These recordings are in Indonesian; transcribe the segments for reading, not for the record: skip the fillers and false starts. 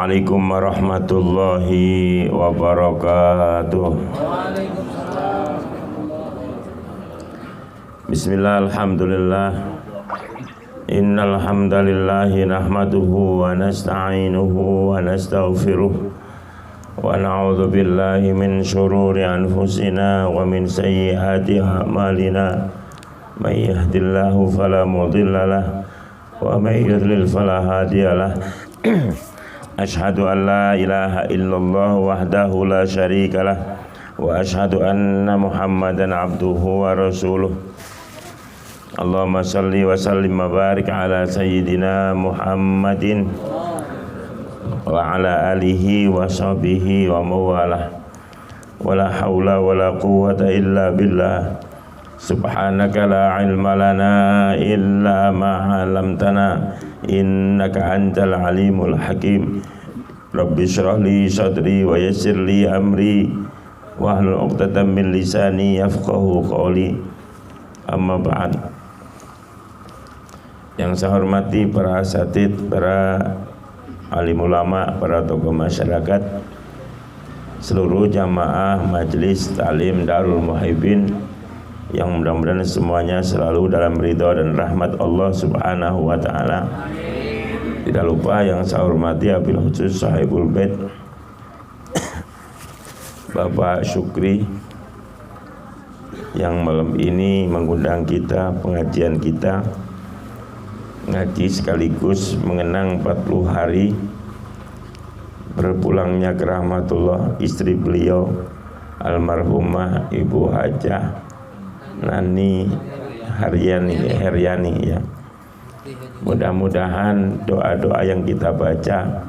Assalamualaikum warahmatullahi wabarakatuh. Bismillah, alhamdulillah. Innal hamdalillahi nahmaduhu wa nasta'inuhu wa nastaghfiruh wa na'udzu billahi min syururi anfusina wa min sayyiati a'malina. May yahdihillahu fala mudilla lahu wa may yudlil fala hadiya lahu. Ashhadu an la ilaha illallah wahdahu la syarika lah wa ashhadu anna Muhammadan abduhu wa rasuluh. Allahumma salli wa sallim wa barik ala sayyidina Muhammadin wa ala alihi wa sahbihi wa mawalah. Wala hawla wala quwwata illa billah. Subhanaka la ilma lana illa ma 'allamtana innaka antal alimul hakim. Rabbi shrah li sadri wa yassir li amri wahlul 'uqdatam min lisani yafqahu qawli. Amma ba'd. Yang saya hormati para asatid, para alim ulama, para tokoh masyarakat, seluruh jamaah majelis taklim Darul Muhibin, yang mudah-mudahan semuanya selalu dalam ridha dan rahmat Allah Subhanahu wa ta'ala. Tidak lupa yang saya hormati wabil khusus sahibul bait Bapak Syukri, yang malam ini mengundang kita, pengajian kita ngaji sekaligus mengenang 40 hari berpulangnya ke rahmatullah istri beliau almarhumah Ibu Hajah Nani Heryani ya. Mudah-mudahan doa-doa yang kita baca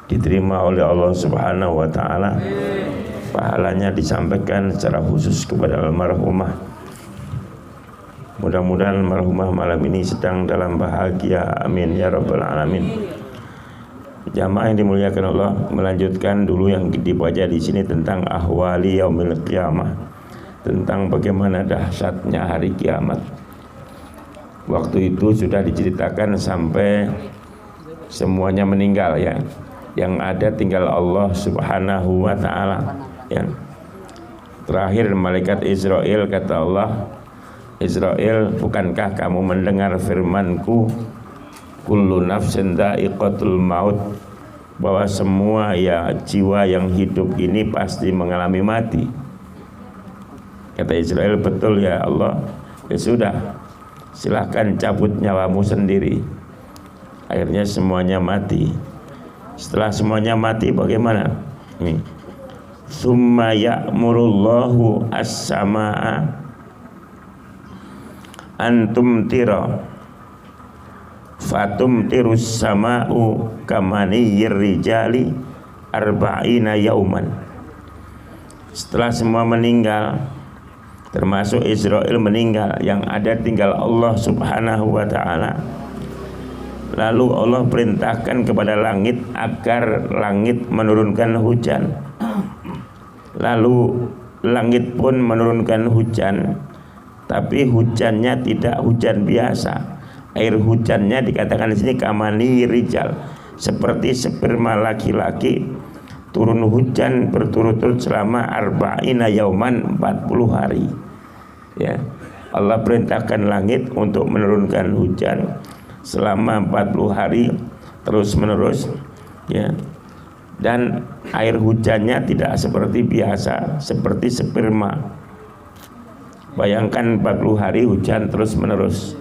diterima oleh Allah Subhanahu wa ta'ala. Pahalanya disampaikan secara khusus kepada almarhumah. Mudah-mudahan almarhumah malam ini sedang dalam bahagia. Amin ya rabbal alamin. Jamaah yang dimuliakan Allah, melanjutkan dulu yang dibaca di sini tentang ahwali yaumil qiyamah, tentang bagaimana dahsyatnya hari kiamat. Waktu itu sudah diceritakan sampai semuanya meninggal ya. Yang ada tinggal Allah Subhanahu wa ta'ala ya. Terakhir malaikat Israel, kata Allah, Israel, bukankah kamu mendengar firmanku, kullu nafsin dha'iqatul maut, bahwa semua ya jiwa yang hidup ini pasti mengalami mati. Kata Israel, betul ya Allah. Ya sudah, silahkan cabut nyawamu sendiri. Akhirnya semuanya mati. Setelah semuanya mati bagaimana? Ini summa ya'murullahu as-samaa antum tira fatum tirus sama'u kamaniyir rijali arba'ina yauman. Setelah semua meninggal, termasuk Israel meninggal, yang ada tinggal Allah Subhanahu wa ta'ala. Lalu Allah perintahkan kepada langit agar langit menurunkan hujan. Lalu langit pun menurunkan hujan, tapi hujannya tidak hujan biasa. Air hujannya dikatakan di sini kamani rijal, seperti sperma laki-laki. Turun hujan berturut-turut selama arba'ina yauman, 40 hari ya. Allah perintahkan langit untuk menurunkan hujan selama 40 hari terus menerus ya. Dan air hujannya tidak seperti biasa, seperti sperma. Bayangkan 40 hari hujan terus menerus.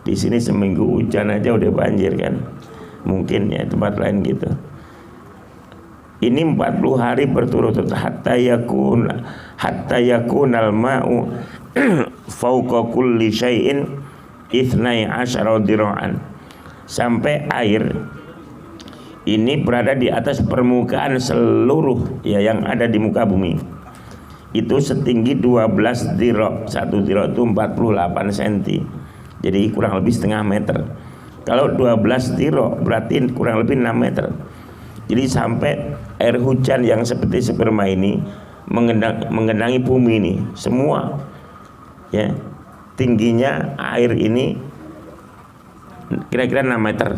Di sini seminggu hujan aja udah banjir kan. Mungkin ya tempat lain gitu. Ini 40 hari berturut-turut hatta yakunal ma'u fauqa kulli syai'in ithnai asyara dira'an, sampai air ini berada di atas permukaan seluruh ya yang ada di muka bumi. Itu setinggi 12 dirok. Satu dirok itu 48 cm. Jadi kurang lebih setengah meter. Kalau 12 dirok berarti kurang lebih 6 meter. Jadi sampai air hujan yang seperti sperma ini mengenangi bumi ini semua ya. Tingginya air ini kira-kira 6 meter.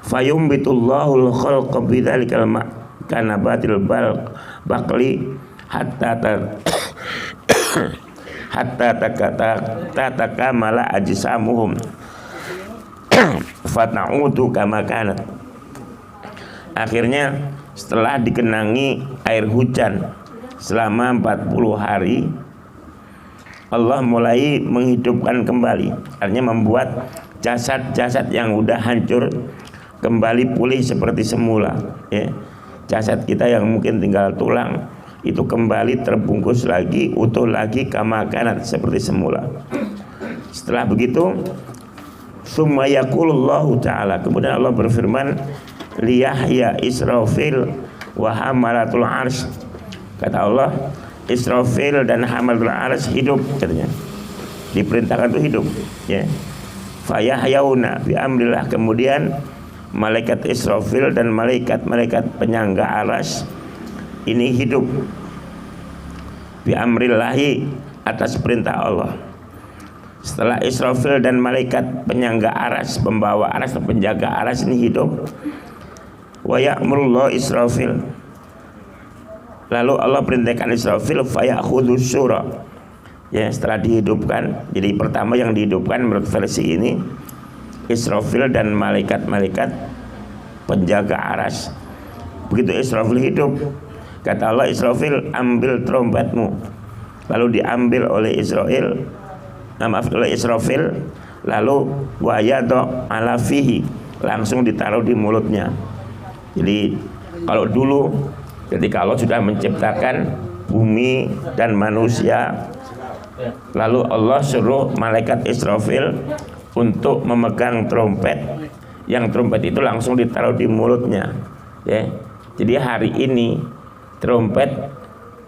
fayumbitullahul khalqa bidzalikal kanabatil baqli hatta takamala ajsamuhum fata'udu kama kanat. Akhirnya setelah dikenangi air hujan selama 40 hari, Allah mulai menghidupkan kembali, artinya membuat jasad-jasad yang udah hancur kembali pulih seperti semula, ya. Jasad kita yang mungkin tinggal tulang itu kembali terbungkus lagi, utuh lagi, kama kanat, seperti semula. Setelah begitu, summa yaqulullahu ta'ala, kemudian Allah berfirman, liyahya Israfil wa hamalatul arsy. Kata Allah, Israfil dan hamalatul arsy hidup, katanya. Diperintahkan itu hidup, ya. Fayahyauna bi amrillah, kemudian malaikat Israfil dan malaikat penyangga arsy ini hidup bi amrillahi, atas perintah Allah. Setelah Israfil dan malaikat penyangga arsy, pembawa arsy, penjaga arsy ini hidup, wa ya'murullah Israfil, lalu Allah perintahkan Israfil fayakhudhu syura, ya. Setelah dihidupkan, jadi pertama yang dihidupkan menurut versi ini Israfil dan malaikat-malaikat penjaga arsy. Begitu Israfil hidup, kata Allah, Israfil, ambil trompetmu. Lalu diambil oleh Israfil, lalu wayado ala fihi, langsung ditaruh di mulutnya. Jadi kalau dulu ketika Allah sudah menciptakan bumi dan manusia, lalu Allah suruh malaikat Israfil untuk memegang trompet, yang trompet itu langsung ditaruh di mulutnya, ya. Jadi hari ini trompet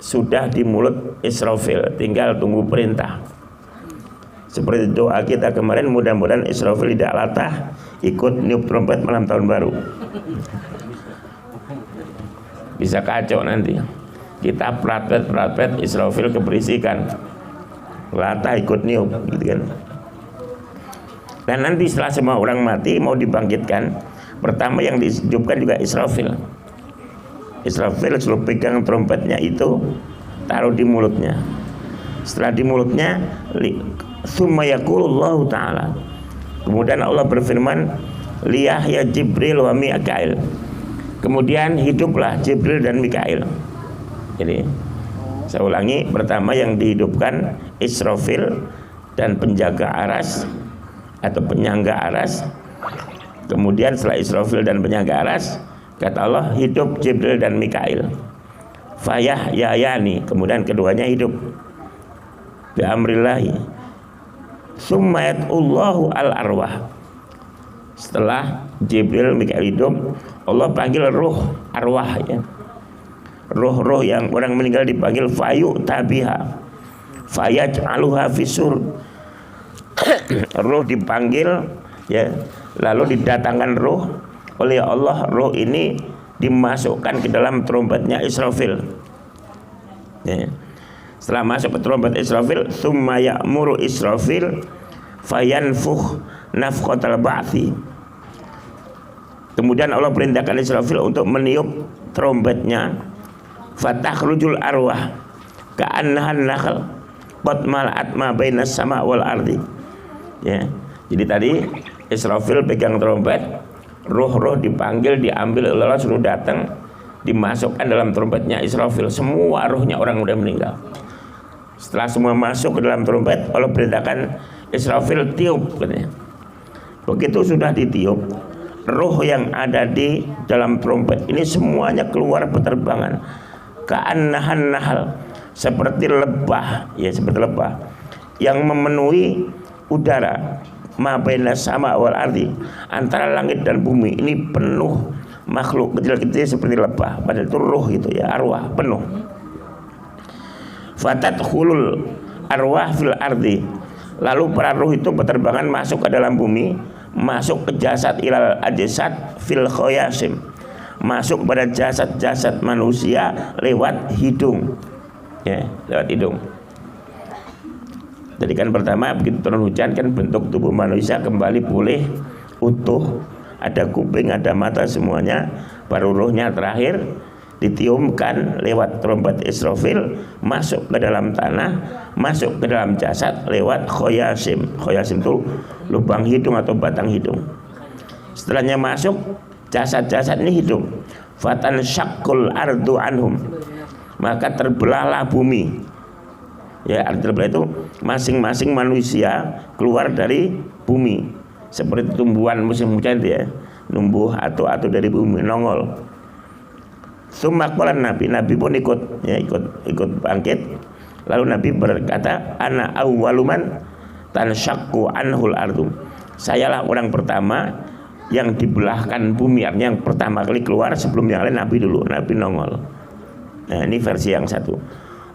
sudah di mulut Israfil, tinggal tunggu perintah. Seperti doa kita kemarin, mudah-mudahan Israfil tidak latah ikut niup trompet malam tahun baru. Bisa kacau nanti. Kita prat-prat Israfil keberisikan, latah ikut niup, gitu kan. Dan nanti setelah semua orang mati mau dibangkitkan, pertama yang dihidupkan juga Israfil. Israfil suruh pegang trompetnya itu, taruh di mulutnya. Setelah di mulutnya, summa yaqulullahu ta'ala, kemudian Allah berfirman, liyahya Jibril wa Mikail, kemudian hiduplah Jibril dan Mikail. Jadi saya ulangi, pertama yang dihidupkan Israfil dan penjaga aras atau penyangga aras. Kemudian setelah Israfil dan penyangga aras, kata Allah, hidup Jibril dan Mikail. Fayahyani, kemudian keduanya hidup bi amrillahi. Summa yat'ullahu al arwah, setelah Jibril Mikail hidup, Allah panggil ruh, arwah, ya. Roh-roh yang orang meninggal dipanggil fayu tabiha fayaj'aluha fisur. Roh dipanggil, ya, lalu didatangkan roh oleh Allah. Roh ini dimasukkan ke dalam trompetnya Israfil, ya. Setelah masuk ke trompet Israfil, summa ya'muru Israfil fayanfukh nafkhatal ba'thi, kemudian Allah perintahkan Israfil untuk meniup trompetnya. Fatahkrujul arwah ka'annahan nakhl qad mala'at ma bainas sama wal ardi, ya. Jadi tadi Israfil pegang trompet, roh-roh dipanggil, diambil oleh Allah, suruh datang, dimasukkan dalam trompetnya Israfil, semua rohnya orang udah meninggal. Setelah semua masuk ke dalam trompet, Allah perintahkan Israfil tiup, katanya. Begitu sudah ditiup, roh yang ada di dalam trompet ini semuanya keluar berterbangan, ka'annahan nahal, seperti lebah, ya, seperti lebah yang memenuhi udara, ma baina sama wal ardi, antara langit dan bumi ini penuh makhluk kecil-kecil seperti lebah, padahal itu roh itu, ya, arwah penuh. Fatadkhulul arwah fil ardi, lalu para roh itu berterbangan masuk ke dalam bumi, masuk ke jasad ilal ajsad fil khoyasim, masuk pada jasad-jasad manusia lewat hidung, ya, lewat hidung. Jadi kan pertama begitu turun hujan kan bentuk tubuh manusia kembali pulih utuh, ada kuping, ada mata, semuanya. Baru ruhnya terakhir ditiumkan lewat trompet Israfil, masuk ke dalam tanah, masuk ke dalam jasad lewat khoyasim. Khoyasim itu lubang hidung atau batang hidung. Setelahnya masuk, jasad-jasad ini hidup. Fatan syakul ardu anhum, maka terbelahlah bumi. Ya, arti terbelah itu masing-masing manusia keluar dari bumi, seperti tumbuhan musim hujan ya, numbuh atau dari bumi, nongol. Sumakwalan Nabi pun ikut bangkit. Lalu Nabi berkata, ana awwaluman tansyaqqu anhul ardu. Sayalah orang pertama yang dibelahkan bumi, artinya yang pertama kali keluar sebelum yang lain. Nabi dulu, Nabi nongol. Nah, ini versi yang satu.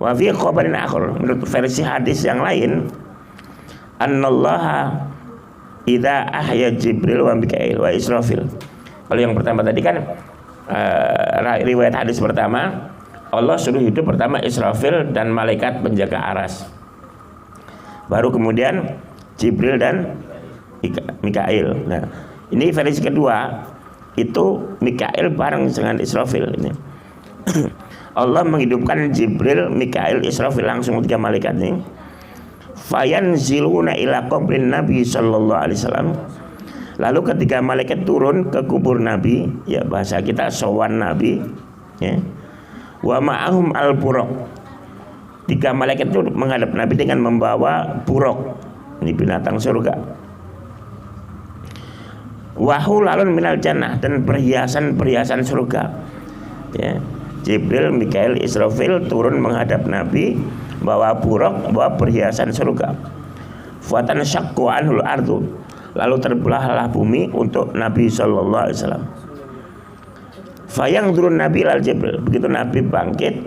Wa fi khabarin akhar, menurut versi hadis yang lain, annallaha idza ahya Jibril wa Mikail wa Israfil. Kalau yang pertama tadi kan riwayat hadis pertama, Allah suruh hidup pertama Israfil dan malaikat penjaga aras, baru kemudian Jibril dan Mikail. Nah, ini versi kedua, itu Mikail bareng dengan Israfil ini. Allah menghidupkan Jibril, Mikail, Israfil, langsung tiga malaikat ini. Fayanziluna ila qabrin Nabi sallallahu alaihi wasallam. Lalu ketika malaikat turun ke kubur Nabi, ya bahasa kita sowan Nabi, ya. Wa ma'ahum al-buraq. Tiga malaikat itu menghadap Nabi dengan membawa buraq. Ini binatang surga. Wa hulalun minal jannah, dan perhiasan-perhiasan surga. Ya. Jibril, Mikail, Israfil turun menghadap Nabi, bawa buraq, bawa perhiasan surga. Fatan syakku anhul ardu, lalu terbelahlah bumi untuk Nabi sallallahu alaihi wasallam. Fayang turun Nabi al Jibril. Begitu Nabi bangkit,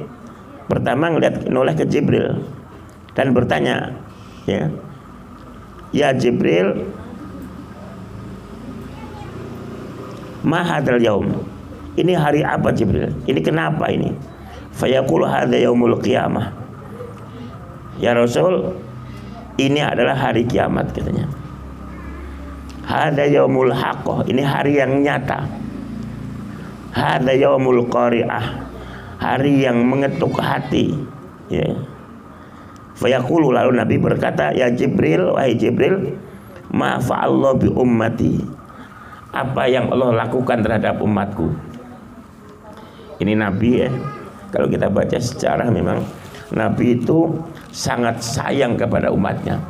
pertama noleh ke Jibril dan bertanya, ya Jibril, ma hadzal yaum, ini hari apa Jibril? Ini kenapa ini? Fayaqulu hadza yaumul qiyamah. Ya Rasul, ini adalah hari kiamat katanya. Hadza yaumul haqqah, ini hari yang nyata. Hadza yaumul qari'ah, hari yang mengetuk hati. Ya. Fayaqulu, lalu Nabi berkata, ya Jibril, wahai Jibril, ma fa'allahu bi ummati, apa yang Allah lakukan terhadap umatku. Ini Nabi ya, kalau kita baca sejarah memang Nabi itu sangat sayang kepada umatnya.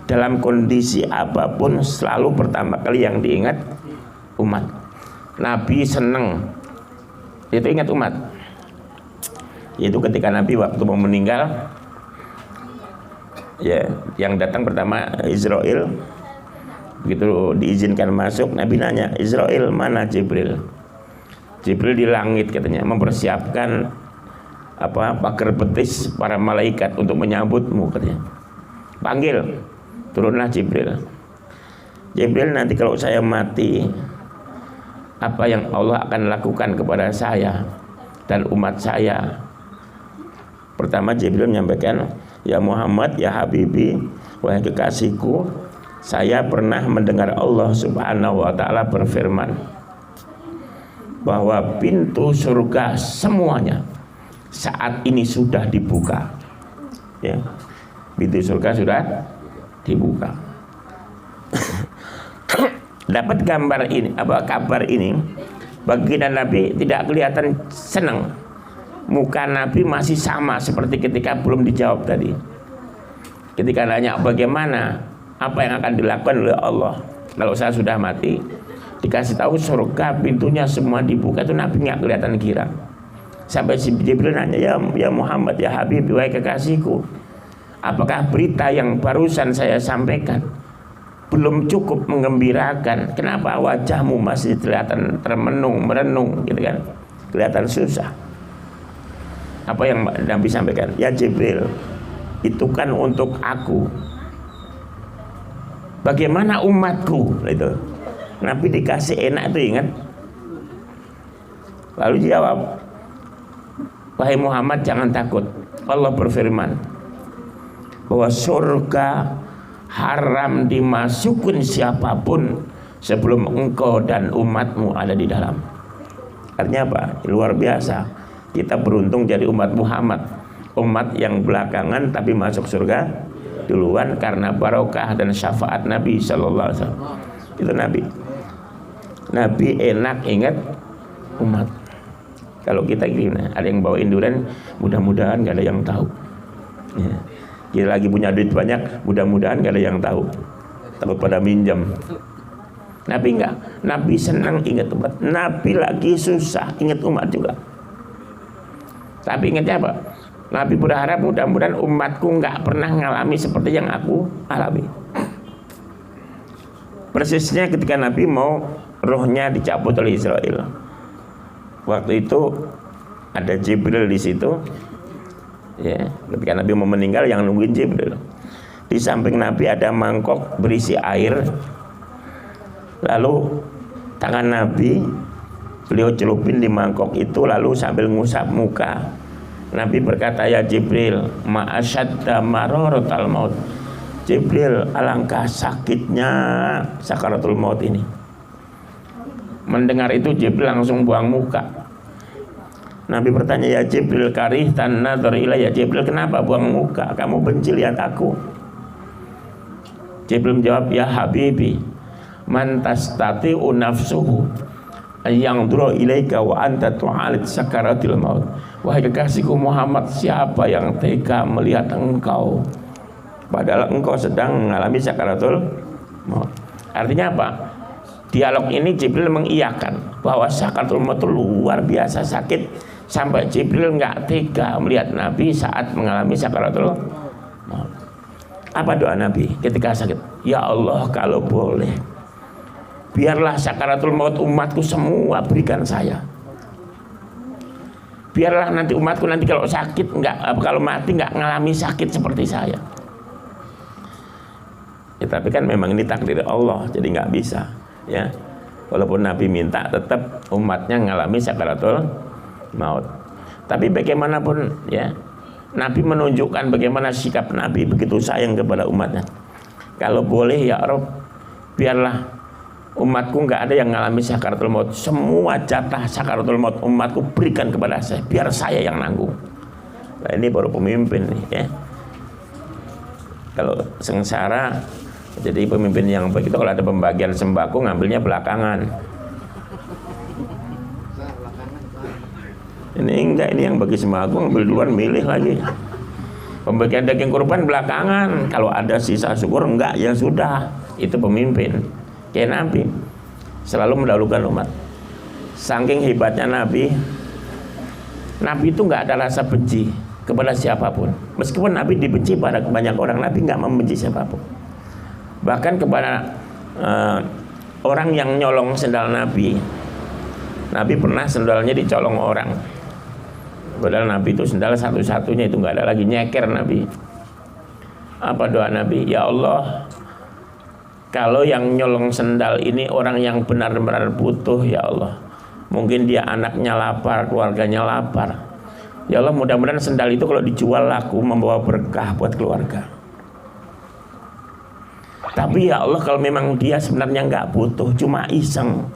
Dalam kondisi apapun selalu pertama kali yang diingat umat. Nabi senang itu ingat umat. Itu ketika Nabi waktu mau meninggal, ya, yang datang pertama Israel. Begitu diizinkan masuk, Nabi nanya, Israel mana Jibril? Jibril di langit katanya, mempersiapkan pagar betis para malaikat untuk menyambutmu katanya. Panggil, turunlah Jibril. Jibril, nanti kalau saya mati, apa yang Allah akan lakukan kepada saya dan umat saya? Pertama Jibril menyampaikan, ya Muhammad, ya Habibi, wahai kekasihku, saya pernah mendengar Allah subhanahu wa ta'ala berfirman bahwa pintu surga semuanya saat ini sudah dibuka. Ya, pintu surga sudah dibuka. Dapat gambar ini, kabar ini, baginda Nabi tidak kelihatan senang. Muka Nabi masih sama seperti ketika belum dijawab tadi. Ketika nanya bagaimana, apa yang akan dilakukan oleh Allah kalau saya sudah mati, dikasih tahu surga pintunya semua dibuka, itu Nabi nggak kelihatan girang. Sampai si Jibril nanya, ya Muhammad, ya Habib, wahai kekasihku, apakah berita yang barusan saya sampaikan belum cukup menggembirakan? Kenapa wajahmu masih kelihatan merenung gitu kan, kelihatan susah? Apa yang Nabi sampaikan? Ya Jibril, itu kan untuk aku. Bagaimana umatku? Itu Nabi dikasih enak itu, ingat. Lalu jawab, wahai Muhammad, jangan takut. Allah berfirman bahwa surga haram dimasukin siapapun sebelum engkau dan umatmu ada di dalam. Artinya apa? Luar biasa. Kita beruntung jadi umat Muhammad, umat yang belakangan tapi masuk surga duluan karena barokah dan syafaat Nabi Sallallahu Alaihi Wasallam. Itu Nabi enak ingat umat. Kalau kita gini, ada yang bawain durian, mudah-mudahan gak ada yang tahu. Ya. Kita lagi punya duit banyak, mudah-mudahan gak ada yang tahu. Takut pada minjam. Nabi enggak, Nabi senang ingat umat. Nabi lagi susah ingat umat juga. Tapi ingatnya apa? Nabi berharap mudah-mudahan umatku enggak pernah ngalami seperti yang aku alami. Persisnya ketika Nabi mau rohnya dicabut oleh Israel. Waktu itu ada Jibril di situ. Ya, ketika Nabi mau meninggal yang nungguin Jibril. Di samping Nabi ada mangkok berisi air. Lalu tangan Nabi beliau celupin di mangkok itu lalu sambil ngusap muka. Nabi berkata, ya Jibril, ma'asyadda mararatal maut. Jibril, alangkah sakitnya sakaratul maut ini. Mendengar itu Jibril langsung buang muka. Nabi bertanya, ya Jibril karih tan nadhar ilayya. Jibril, kenapa buang muka? Kamu benci lihat aku. Jibril menjawab, ya Habibi, man tastati'u nafsuhu yang dura ilaika wa anta tu'alid sakaratil maut. Wahai kekasihku Muhammad, siapa yang tega melihat engkau padahal engkau sedang mengalami sakaratul maut? Artinya apa? Dialog ini Jibril mengiyakan bahwa sakaratul maut itu luar biasa sakit sampai Jibril nggak tega melihat Nabi saat mengalami sakaratul maut. Apa doa Nabi ketika sakit? Ya Allah, kalau boleh biarlah sakaratul maut umatku semua berikan saya. Biarlah nanti umatku nanti kalau sakit kalau mati nggak ngalami sakit seperti saya. Ya, tapi kan memang ini takdir Allah, jadi nggak bisa. Ya, walaupun Nabi minta tetap umatnya ngalami sakaratul maut. Tapi bagaimanapun ya, Nabi menunjukkan bagaimana sikap Nabi begitu sayang kepada umatnya. Kalau boleh ya Rabb, biarlah umatku nggak ada yang ngalami sakaratul maut. Semua jatah sakaratul maut umatku berikan kepada saya, biar saya yang nanggung. Nah, ini baru pemimpin nih ya. Kalau sengsara jadi pemimpin yang begitu, kalau ada pembagian sembako ngambilnya belakangan. Ini enggak, ini yang bagi sembako ngambil duluan, milih lagi. Pembagian daging kurban belakangan. Kalau ada sisa syukur enggak, ya sudah. Itu pemimpin. Kayak Nabi selalu mendahulukan umat. Saking hebatnya Nabi itu enggak ada rasa benci kepada siapapun. Meskipun Nabi dibenci pada banyak orang, Nabi enggak membenci siapapun. Bahkan kepada orang yang nyolong sendal Nabi pernah sendalnya dicolong orang. Padahal Nabi itu sendal satu-satunya, itu nggak ada lagi, nyeker Nabi. Apa doa Nabi? Ya Allah, kalau yang nyolong sendal ini orang yang benar-benar butuh, ya Allah. Mungkin dia anaknya lapar, keluarganya lapar. Ya Allah, mudah-mudahan sendal itu kalau dijual laku membawa berkah buat keluarga. Tapi ya Allah, kalau memang dia sebenarnya nggak butuh, cuma iseng,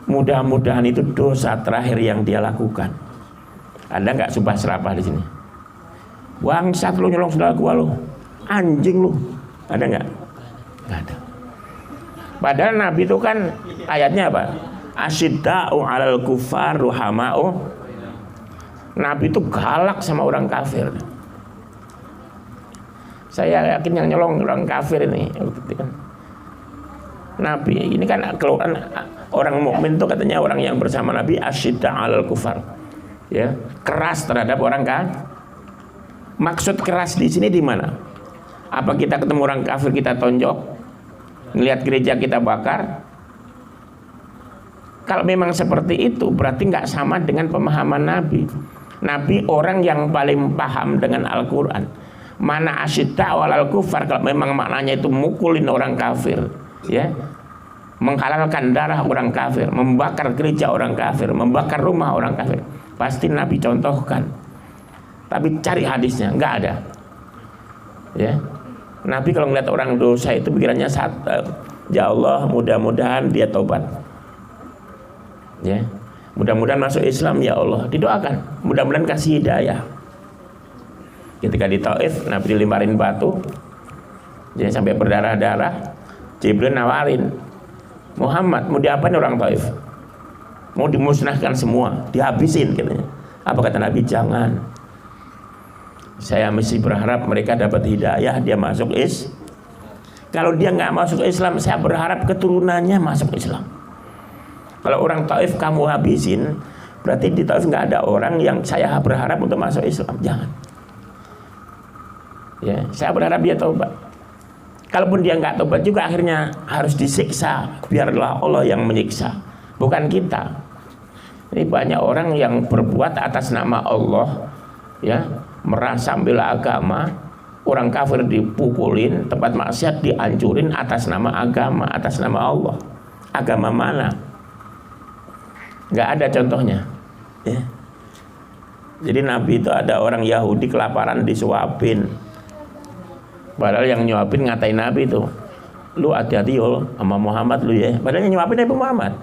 mudah-mudahan itu dosa terakhir yang dia lakukan. Ada nggak subah serapah di sini? Bangsat lu nyolong sendal gua lu, anjing lu. Ada nggak? Nggak ada. Padahal Nabi itu kan ayatnya apa? Asyidda'u 'alal kufar ruhama'u. Nabi itu galak sama orang kafir. Saya yakin yang nyolong orang kafir ini. Nabi ini kan keluaran orang mukmin itu katanya orang yang bersama Nabi asyidda 'alal kufar. Ya, keras terhadap orang kafir. Maksud keras di sini di mana? Apa kita ketemu orang kafir kita tonjok? Ngelihat gereja kita bakar? Kalau memang seperti itu berarti nggak sama dengan pemahaman Nabi. Nabi orang yang paling paham dengan Al-Quran. Mana asyidda 'alal kufar, kalau memang maknanya itu mukulin orang kafir, ya, menghalalkan darah orang kafir, membakar gereja orang kafir, membakar rumah orang kafir, pasti Nabi contohkan. Tapi cari hadisnya, nggak ada. Ya, Nabi kalau ngeliat orang dosa itu pikirannya Ya Allah, mudah-mudahan dia tobat. Ya. Mudah-mudahan masuk Islam ya Allah, didoakan. Mudah-mudahan kasih hidayah. Ketika di Taif, Nabi dilemparin batu, jadi sampai berdarah-darah. Jibril nawarin, Muhammad mau diapain orang Taif? Mau dimusnahkan semua, dihabisin katanya. Apa kata Nabi? Jangan. Saya mesti berharap mereka dapat hidayah, dia masuk Islam. Kalau dia nggak masuk Islam, saya berharap keturunannya masuk Islam. Kalau orang Taif kamu habisin, berarti di Taif nggak ada orang yang saya berharap untuk masuk Islam. Jangan. Ya, saya berharap dia taubat. Kalaupun dia nggak taubat juga, akhirnya harus disiksa. Biarlah Allah yang menyiksa, bukan kita. Ini banyak orang yang berbuat atas nama Allah, ya, merasa bela agama. Orang kafir dipukulin, tempat maksiat dihancurin atas nama agama, atas nama Allah. Agama mana? Nggak ada contohnya. Ya. Jadi Nabi itu ada orang Yahudi kelaparan disuapin. Padahal yang nyuapin ngatain Nabi itu, lu hati-hati yo sama Muhammad lu ya. Padahal yang nyuapin Nabi Muhammad.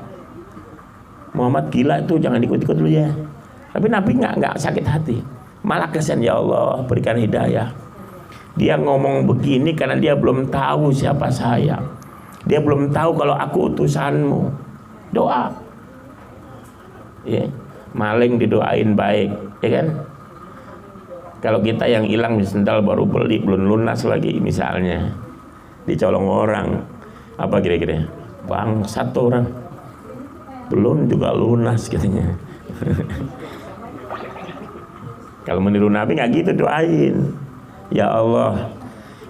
Muhammad gila itu, jangan ikut-ikut lu ya. Tapi Nabi nggak sakit hati. Malah kasihan, ya Allah berikan hidayah. Dia ngomong begini karena dia belum tahu siapa saya. Dia belum tahu kalau aku utusanmu. Doa. Ya, maling didoain baik, ya kan? Kalau kita yang hilang sendal baru beli, belum lunas lagi misalnya, dicolong orang, apa kira-kira? Bangsat orang, belum juga lunas katanya. Kalau meniru Nabi nggak gitu, doain. Ya Allah,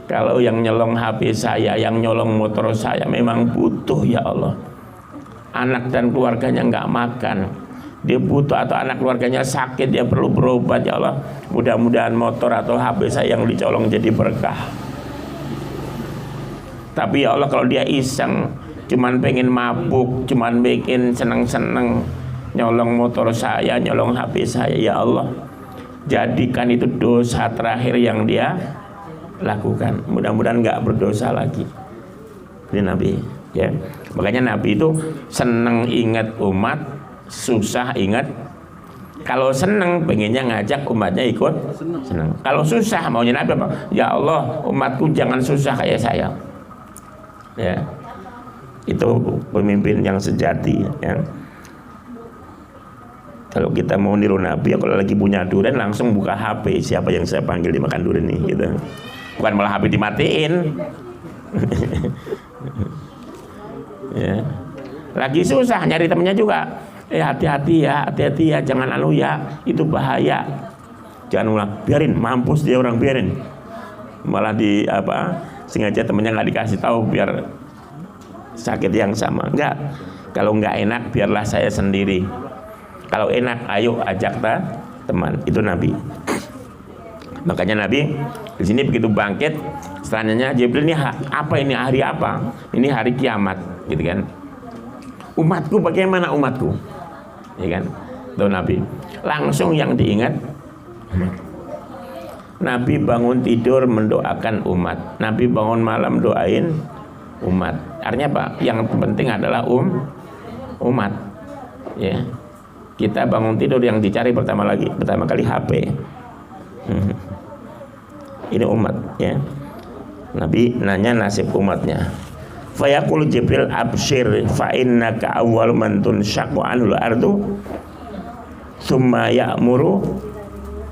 kalau yang nyolong HP saya, yang nyolong motor saya memang butuh ya Allah. Anak dan keluarganya nggak makan. Dia butuh, atau anak keluarganya sakit, dia perlu berobat ya Allah. Mudah-mudahan motor atau HP saya yang dicolong jadi berkah. Tapi ya Allah, kalau dia iseng, cuman pengen mabuk, cuman bikin seneng-seneng, nyolong motor saya, nyolong HP saya, ya Allah, jadikan itu dosa terakhir yang dia lakukan. Mudah-mudahan nggak berdosa lagi. Ini Nabi, ya. Makanya Nabi itu seneng ingat umat, susah ingat. Kalau senang pengennya ngajak umatnya ikut senang. Kalau susah maunya Nabi apa? Ya Allah, umatku jangan susah kayak saya. Ya, itu pemimpin yang sejati. Ya. Kalau kita mau niru Nabi, ya kalau lagi punya durian langsung buka HP, siapa yang saya panggil dimakan durian nih, gitu. Bukan malah HP dimatiin. Ya. Lagi susah nyari temennya juga. Hati-hati ya, jangan anu ya, itu bahaya. Jangan ulang, biarin, mampus dia orang, biarin. Malah sengaja temennya nggak dikasih tahu biar sakit yang sama. Enggak. Kalau nggak enak, biarlah saya sendiri. Kalau enak, ayo ajak teman. Itu Nabi. Makanya Nabi di sini begitu bangkit, setelahnya Jibril, ini apa ini, hari apa? Ini hari kiamat, gitu kan? Umatku bagaimana umatku? Ya kan? Tuh Nabi langsung yang diingat Nabi bangun tidur mendoakan umat, Nabi bangun malam doain umat. Artinya apa? Yang penting adalah umat. Ya. Kita bangun tidur yang dicari pertama kali HP. Ini umat, ya. Nabi nanya nasib umatnya. Fayaqul Jibril abshir fa innaka awwal man tunshaqu anul ardu thumma ya'muru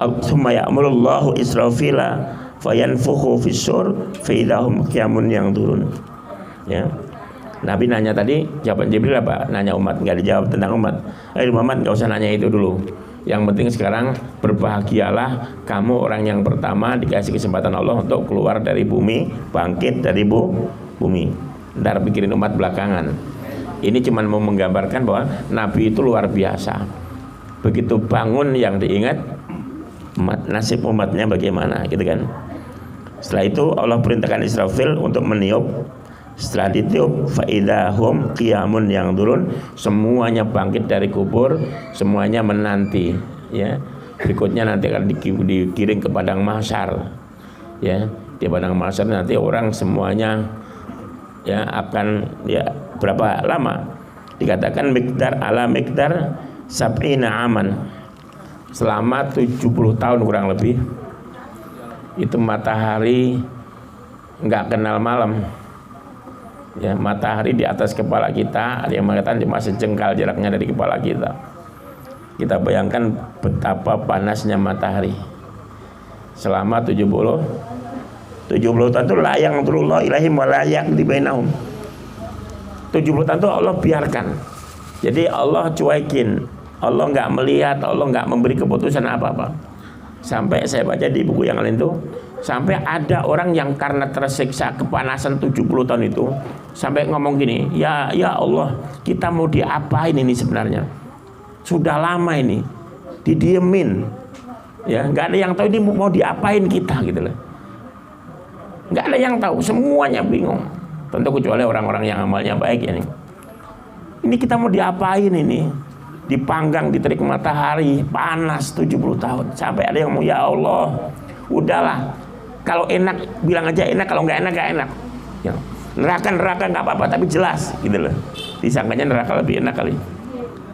Allahu Israfila fayanfukhu fis-sur fa idahum qiyamun yang turun. Ya. Nabi nanya tadi, jawaban Jibril apa? Nanya umat, nggak dijawab tentang umat. Muhammad nggak usah nanya itu dulu. Yang penting sekarang berbahagialah kamu, orang yang pertama dikasih kesempatan Allah untuk keluar dari bumi, bangkit dari bumi. Ntar pikirin umat belakangan. Ini cuma mau menggambarkan bahwa Nabi itu luar biasa. Begitu bangun yang diingat nasib umatnya bagaimana, gitu kan. Setelah itu Allah perintahkan Israfil untuk meniup. Setelah ditiup, faidahum qiyamun yang turun, semuanya bangkit dari kubur, semuanya menanti. Ya, berikutnya nanti akan dikirim ke padang mahsyar. Ya, di padang mahsyar nanti orang semuanya ya akan ya berapa lama? Dikatakan miqdar sab'ina aman, selama 70 tahun kurang lebih. Itu matahari nggak kenal malam. Ya, matahari di atas kepala kita, ada yang mengatakan cuma sejengkal jaraknya dari kepala kita. Kita bayangkan betapa panasnya matahari selama 70 tahun itu la yanzurullahu ilaihim wa la yaqdi bainahum. 70 tahun itu Allah biarkan. Jadi Allah cuekin, Allah nggak melihat, Allah nggak memberi keputusan apa-apa. Sampai saya baca di buku yang lain tuh, sampai ada orang yang karena tersiksa kepanasan 70 tahun itu sampai ngomong gini, ya Allah, kita mau diapain ini sebenarnya? Sudah lama ini didiemin, ya nggak ada yang tahu ini mau diapain kita gitu loh. Nggak ada yang tahu, semuanya bingung. Tentu kecuali orang-orang yang amalnya baik ya nih. Ini kita mau diapain ini? Dipanggang di terik matahari panas 70 tahun. Sampai ada yang mau, ya Allah, udahlah. Kalau enak bilang aja enak, kalau nggak enak nggak enak. Ya. Neraka nggak apa-apa, tapi jelas gitu loh. Disangkanya neraka lebih enak kali.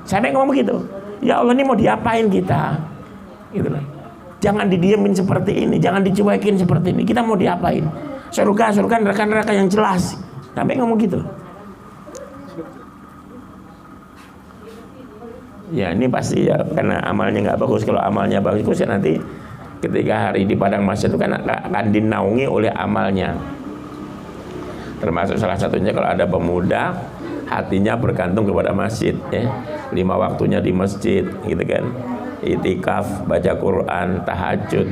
Sampai ngomong begitu. Ya Allah, ini mau diapain kita? Gitu loh. Jangan didiemin seperti ini, jangan dicuekin seperti ini. Kita mau diapain? Surga, neraka yang jelas. Sampai ngomong gitu. Ya ini pasti ya karena amalnya nggak bagus. Kalau amalnya bagus ya nanti ketika hari di padang mahsyar itu kan akan dinaungi oleh amalnya. Termasuk salah satunya kalau ada pemuda hatinya bergantung kepada masjid, ya 5 waktunya di masjid, gitu kan, itikaf, baca Quran, tahajud,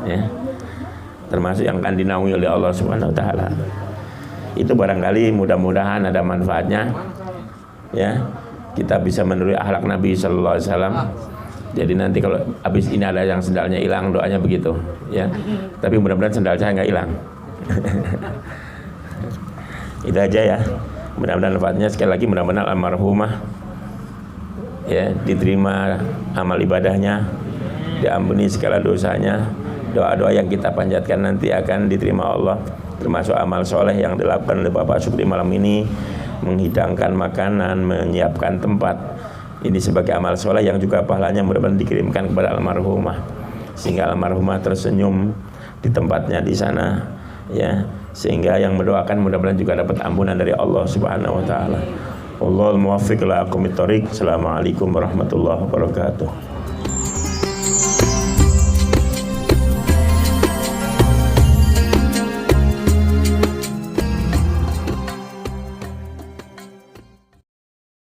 ya termasuk yang akan dinaungi oleh Allah Subhanahu Wa Taala. Itu barangkali mudah-mudahan ada manfaatnya, ya kita bisa meniru akhlak Nabi Sallallahu Alaihi Wasallam. Jadi nanti kalau habis ini ada yang sendalnya hilang, doanya begitu, ya. Tapi mudah-mudahan sendal saya nggak hilang. Itu aja ya. Mudah-mudahan manfaatnya. Sekali lagi mudah-mudahan almarhumah ya diterima amal ibadahnya, diampuni segala dosanya. Doa-doa yang kita panjatkan nanti akan diterima Allah. Termasuk amal soleh yang dilakukan oleh Bapak Supri malam ini, menghidangkan makanan, menyiapkan tempat. Ini sebagai amal soleh yang juga pahalanya mudah-mudahan dikirimkan kepada almarhumah, sehingga almarhumah tersenyum di tempatnya di sana, ya. Sehingga yang mendoakan mudah-mudahan juga dapat ampunan dari Allah Subhanahu Wa Taala. Wallahul muwaffiq ila aqwamit thoriq. Assalamualaikum warahmatullahi wabarakatuh.